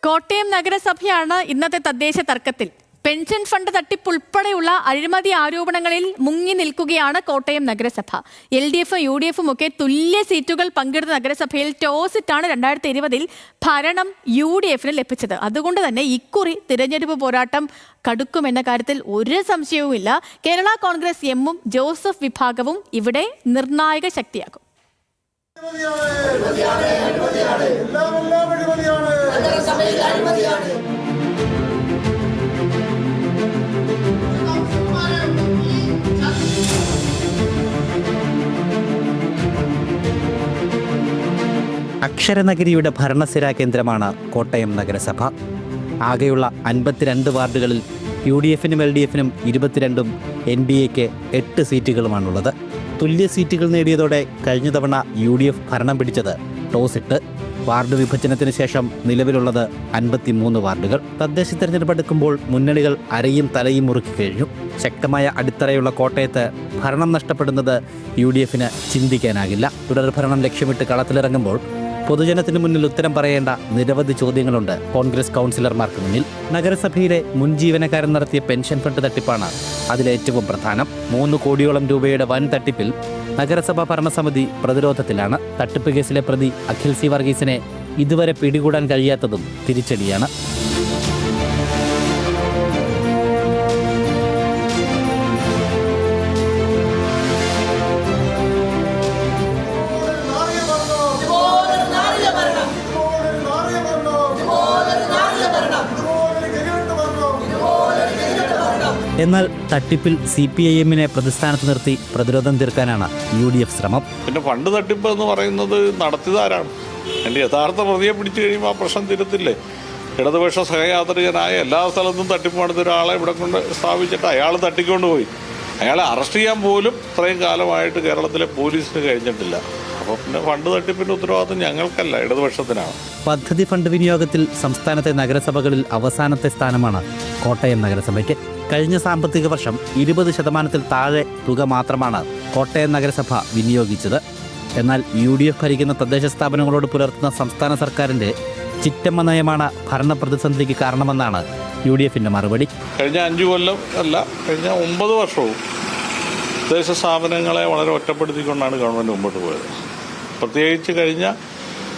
കോട്ടയം നഗരസഭയാണ് ഇന്നത്തെ തദ്ദേശ തർക്കത്തിൽ. പെൻഷൻ ഫണ്ട് തട്ടിപ്പുൾപ്പെടെയുള്ള അഴിമതി ആരോപണങ്ങളിൽ മുങ്ങി നിൽക്കുകയാണ് കോട്ടയം നഗരസഭ. LDF, UDF ഒക്കെ തുല്യ സീറ്റുകൾ പങ്കിടുന്ന നഗരസഭയിൽ ടോസിട്ടാണ് 2020 ഭരണം UDF ലഭിച്ചത്. അതുകൊണ്ട് തന്നെ ഇക്കുറി തിരഞ്ഞെടുപ്പ് പോരാട്ടം കടുക്കുമെന്ന കാര്യത്തിൽ ഒരു സംശയവുമില്ല. കേരള കോൺഗ്രസ് എമ്മും ജോസഫ് വിഭാഗവും ഇവിടെ നിർണായക ശക്തിയാകും. അക്ഷരനഗരിയുടെ ഭരണസിരാ കേന്ദ്രമാണ് കോട്ടയം നഗരസഭ. ആകെയുള്ള 52 വാർഡുകളിൽ UDFനും LDFനും 22ഉം NDAക്ക് 8 സീറ്റുകളുമാണുള്ളത്. തുല്യ സീറ്റുകൾ നേടിയതോടെ കഴിഞ്ഞ തവണ UDF ഭരണം പിടിച്ചത് ടോസിട്ട്. വാർഡ് വിഭജനത്തിന് ശേഷം നിലവിലുള്ളത് 53 വാർഡുകൾ. തദ്ദേശ തെരഞ്ഞെടുപ്പ് അടുക്കുമ്പോൾ മുന്നണികൾ അരയും തലയും മുറുക്കി കഴിഞ്ഞു. ശക്തമായ അടിത്തറയുള്ള കോട്ടയത്ത് ഭരണം നഷ്ടപ്പെടുന്നത് UDFന് ചിന്തിക്കാനാകില്ല. തുടർഭരണം ലക്ഷ്യമിട്ട് കളത്തിലിറങ്ങുമ്പോൾ പൊതുജനത്തിന് മുന്നിൽ ഉത്തരം പറയേണ്ട നിരവധി ചോദ്യങ്ങളുണ്ട് കോൺഗ്രസ് കൗൺസിലർമാർക്ക് മുന്നിൽ. നഗരസഭയിലെ മുൻ ജീവനക്കാരൻ നടത്തിയ പെൻഷൻ ഫണ്ട് തട്ടിപ്പാണ് അതിലേറ്റവും പ്രധാനം. 3 കോടിയോളം രൂപയുടെ വൻ തട്ടിപ്പിൽ നഗരസഭാ ഭരണസമിതി പ്രതിരോധത്തിലാണ്. തട്ടിപ്പ് കേസിലെ പ്രതി അഖിൽ സി വർഗീസിനെ ഇതുവരെ പിടികൂടാൻ കഴിയാത്തതും തിരിച്ചടിയാണ്. എന്നാൽ തട്ടിപ്പിൽ CPIMനെ പ്രതിസ്ഥാനത്ത് നിർത്തി പ്രതിരോധം തീർക്കാനാണ് UDF ശ്രമം. പിന്നെ ഫണ്ട് തട്ടിപ്പ് എന്ന് പറയുന്നത് നടത്തിയതാരാണ്? എൻ്റെ യഥാർത്ഥ പ്രതിയെ പിടിച്ചു കഴിയുമ്പോൾ ആ പ്രശ്നം തീരത്തില്ലേ? ഇടതുപക്ഷ സഹയാത്രികനായ എല്ലാ സ്ഥലത്തും തട്ടിപ്പ് നടത്തിയ ഒരാളെ ഇവിടെ കൊണ്ട് സ്ഥാപിച്ചിട്ട് അയാൾ തട്ടിക്കൊണ്ട് പോയി. അയാളെ അറസ്റ്റ് ചെയ്യാൻ പോലും ഇത്രയും കാലമായിട്ട് കേരളത്തിലെ പോലീസിന് കഴിഞ്ഞിട്ടില്ല. അപ്പോൾ പിന്നെ ഫണ്ട് തട്ടിപ്പിൻ്റെ ഉത്തരവാദിത്വം ഞങ്ങൾക്കല്ല, ഇടതുപക്ഷത്തിനാണ്. പദ്ധതി ഫണ്ട് വിനിയോഗത്തിൽ സംസ്ഥാനത്തെ നഗരസഭകളിൽ അവസാനത്തെ സ്ഥാനമാണ് കോട്ടയം നഗരസഭയ്ക്ക്. കഴിഞ്ഞ സാമ്പത്തിക വർഷം 20% താഴെ തുക മാത്രമാണ് കോട്ടയം നഗരസഭ വിനിയോഗിച്ചത്. എന്നാൽ UDF ഭരിക്കുന്ന തദ്ദേശ സ്ഥാപനങ്ങളോട് പുലർത്തുന്ന സംസ്ഥാന സർക്കാരിൻ്റെ ചിറ്റമ്മ നയമാണ് ഭരണ പ്രതിസന്ധിക്ക് കാരണമെന്നാണ് UDFൻ്റെ മറുപടി. കഴിഞ്ഞ 5 കൊല്ലം അല്ല, കഴിഞ്ഞ 9 വർഷവും തദ്ദേശ സ്ഥാപനങ്ങളെ വളരെ ഒറ്റപ്പെടുത്തിക്കൊണ്ടാണ് ഗവൺമെൻറ് മുമ്പോട്ട് പോയത്. പ്രത്യേകിച്ച് കഴിഞ്ഞ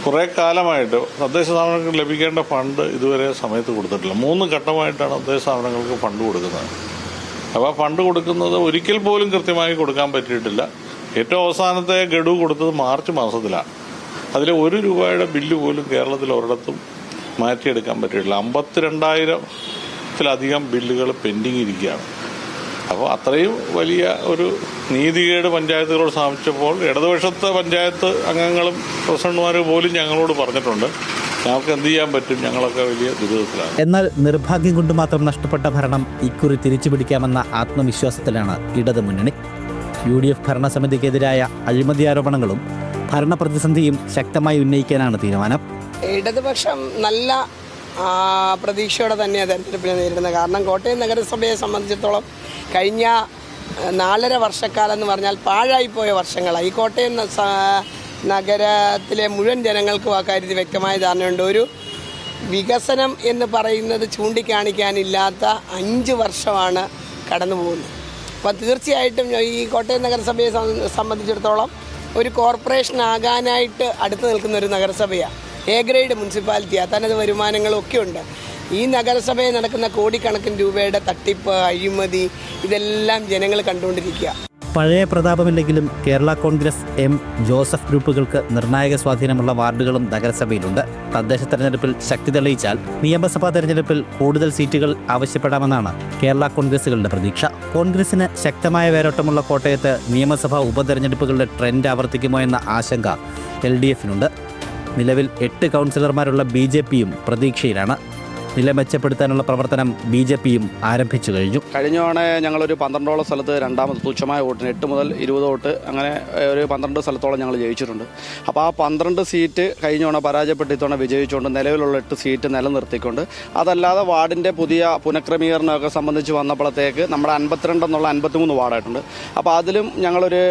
കുറേ കാലമായിട്ട് തദ്ദേശ സ്ഥാപനങ്ങൾക്ക് ലഭിക്കേണ്ട ഫണ്ട് ഇതുവരെ സമയത്ത് കൊടുത്തിട്ടില്ല. 3 ഘട്ടമായിട്ടാണ് തദ്ദേശ സ്ഥാപനങ്ങൾക്ക് ഫണ്ട് കൊടുക്കുന്നത്. അപ്പോൾ ഫണ്ട് കൊടുക്കുന്നത് ഒരിക്കൽ പോലും കൃത്യമായി കൊടുക്കാൻ പറ്റിയിട്ടില്ല. ഏറ്റവും അവസാനത്തെ ഗഡു കൊടുത്തത് മാർച്ച് മാസത്തിലാണ്. അതിൽ 1 രൂപയുടെ ബില്ല് പോലും കേരളത്തിൽ ഒരിടത്തും മാറ്റിയെടുക്കാൻ പറ്റിയിട്ടില്ല. 52,000-ത്തിലധികം ബില്ലുകൾ പെൻഡിങ് ഇരിക്കുകയാണ്. അപ്പോൾ അത്രയും വലിയ ഒരു നീതികേട് പഞ്ചായത്തുകളോട് സ്ഥാപിച്ചപ്പോൾ ഇടതുപക്ഷത്തെ പഞ്ചായത്ത് അംഗങ്ങളും പ്രസിഡന്റുമാരും പോലും ഞങ്ങളോട് പറഞ്ഞിട്ടുണ്ട്, ഞങ്ങൾക്ക് എന്ത് ചെയ്യാൻ പറ്റും, ഞങ്ങളൊക്കെ വലിയ ദുരിതത്തിലാണ്. എന്നാൽ നിർഭാഗ്യം കൊണ്ട് മാത്രം നഷ്ടപ്പെട്ട ഭരണം ഇക്കുറി തിരിച്ചു പിടിക്കാമെന്ന ആത്മവിശ്വാസത്തിലാണ് ഇടതുമുന്നണി. UDF ഭരണസമിതിക്കെതിരായ അഴിമതി ആരോപണങ്ങളും ഭരണപ്രതിസന്ധിയും ശക്തമായി ഉന്നയിക്കാനാണ് തീരുമാനം. ഇടതുപക്ഷം നല്ല പ്രതീക്ഷയോടെ തന്നെയാണ് തെരഞ്ഞെടുപ്പിനെ നേരിടുന്നത്. കാരണം കോട്ടയം നഗരസഭയെ സംബന്ധിച്ചിടത്തോളം കഴിഞ്ഞ 4.5 വർഷക്കാലം എന്ന് പറഞ്ഞാൽ പാഴായിപ്പോയ വർഷങ്ങളായി. ഈ കോട്ടയം നഗരത്തിലെ മുഴുവൻ ജനങ്ങൾക്കും ആ കാര്യത്തിൽ വ്യക്തമായ ധാരണയുണ്ട്. ഒരു വികസനം എന്ന് പറയുന്നത് ചൂണ്ടിക്കാണിക്കാനില്ലാത്ത 5 വർഷമാണ് കടന്നു പോകുന്നത്. അപ്പോൾ തീർച്ചയായിട്ടും ഈ കോട്ടയം നഗരസഭയെ സംബന്ധിച്ചിടത്തോളം ഒരു കോർപ്പറേഷൻ ആകാനായിട്ട് അടുത്ത് നിൽക്കുന്ന ഒരു നഗരസഭയാണ്. A grade മുനിസിപ്പാലിറ്റിയാണ്. തനത് വരുമാനങ്ങളും ഒക്കെ ഉണ്ട്. ഈ നഗരസഭയിൽ നടക്കുന്ന കോടിക്കണക്കിന് രൂപയുടെ തട്ടിപ്പ്, അഴിമതി ഇതെല്ലാം ജനങ്ങൾ കണ്ടുകൊണ്ടിരിക്കുക. പഴയ പ്രതാപമില്ലെങ്കിലും കേരള കോൺഗ്രസ് M, ജോസഫ് ഗ്രൂപ്പുകൾക്ക് നിർണായക സ്വാധീനമുള്ള വാർഡുകളും നഗരസഭയിലുണ്ട്. തദ്ദേശ തെരഞ്ഞെടുപ്പിൽ ശക്തി തെളിയിച്ചാൽ നിയമസഭാ തെരഞ്ഞെടുപ്പിൽ കൂടുതൽ സീറ്റുകൾ ആവശ്യപ്പെടാമെന്നാണ് കേരള കോൺഗ്രസുകളുടെ പ്രതീക്ഷ. കോൺഗ്രസിന് ശക്തമായ വേരോട്ടമുള്ള കോട്ടയത്ത് നിയമസഭാ ഉപതെരഞ്ഞെടുപ്പുകളുടെ ട്രെൻഡ് ആവർത്തിക്കുമോ എന്ന ആശങ്ക LDFനുണ്ട്. നിലവിൽ 8 കൗൺസിലർമാരുള്ള BJPയും പ്രതീക്ഷയിലാണ്. നില മെച്ചപ്പെടുത്താനുള്ള പ്രവർത്തനം BJPയും ആരംഭിച്ചു കഴിഞ്ഞു. കഴിഞ്ഞ തവണ ഞങ്ങളൊരു 12ഓളം സ്ഥലത്ത് രണ്ടാമത് തുച്ഛമായ വോട്ടിന് 8 മുതൽ 20 വോട്ട് അങ്ങനെ ഒരു 12 സ്ഥലത്തോളം ഞങ്ങൾ ജയിച്ചിട്ടുണ്ട്. അപ്പോൾ ആ 12 സീറ്റ് കഴിഞ്ഞ തവണ പരാജയപ്പെട്ട് ഇത്തവണ വിജയിച്ചുകൊണ്ട് നിലവിലുള്ള 8 സീറ്റ് നിലനിർത്തിക്കൊണ്ട് അതല്ലാതെ വാർഡിൻ്റെ പുതിയ പുനഃക്രമീകരണമൊക്കെ സംബന്ധിച്ച് വന്നപ്പോഴത്തേക്ക് നമ്മുടെ 52 എന്നുള്ള 53 വാർഡായിട്ടുണ്ട്. അപ്പോൾ അതിലും ഞങ്ങളൊരു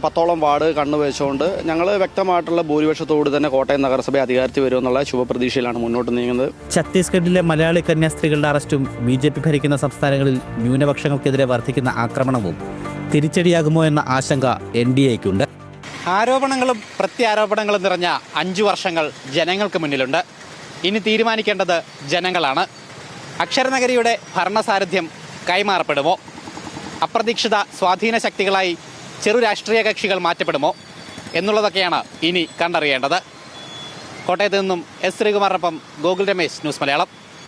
10ഓളം വാർഡ് കണ്ണുവെച്ചുകൊണ്ട് ഞങ്ങൾ വ്യക്തമായിട്ടുള്ള ഭൂരിപക്ഷത്തോട് തന്നെ കോട്ടയം നഗരസഭ അധികാരത്തിൽ വരുമെന്നുള്ള ശുഭപ്രതീക്ഷയിലാണ് മുന്നോട്ട് നീങ്ങുന്നത്. ഛത്തീസ്ഗഡിലെ മലയാളി കന്യാസ്ത്രീകളുടെ അറസ്റ്റും BJP ഭരിക്കുന്ന സംസ്ഥാനങ്ങളിൽ ന്യൂനപക്ഷങ്ങൾക്കെതിരെ വർദ്ധിക്കുന്ന ആക്രമണവും തിരിച്ചടിയാകുമോ എന്ന ആശങ്ക NDAയ്ക്കുണ്ട്. ആരോപണങ്ങളും പ്രത്യാരോപണങ്ങളും നിറഞ്ഞ 5 വർഷങ്ങൾ ജനങ്ങൾക്ക് മുന്നിലുണ്ട്. ഇനി തീരുമാനിക്കേണ്ടത് ജനങ്ങളാണ്. അക്ഷരനഗരിയുടെ ഭരണസാരഥ്യം കൈമാറപ്പെടുമോ? അപ്രതീക്ഷിത സ്വാധീന ശക്തികളായി ചെറു രാഷ്ട്രീയ കക്ഷികൾ മാറ്റപ്പെടുമോ എന്നുള്ളതൊക്കെയാണ് ഇനി കണ്ടറിയേണ്ടത്. കോട്ടയത്ത് നിന്നും S. ശ്രീകുമാറിനൊപ്പം ഗോകുൽ രമേശ്, ന്യൂസ് മലയാളം.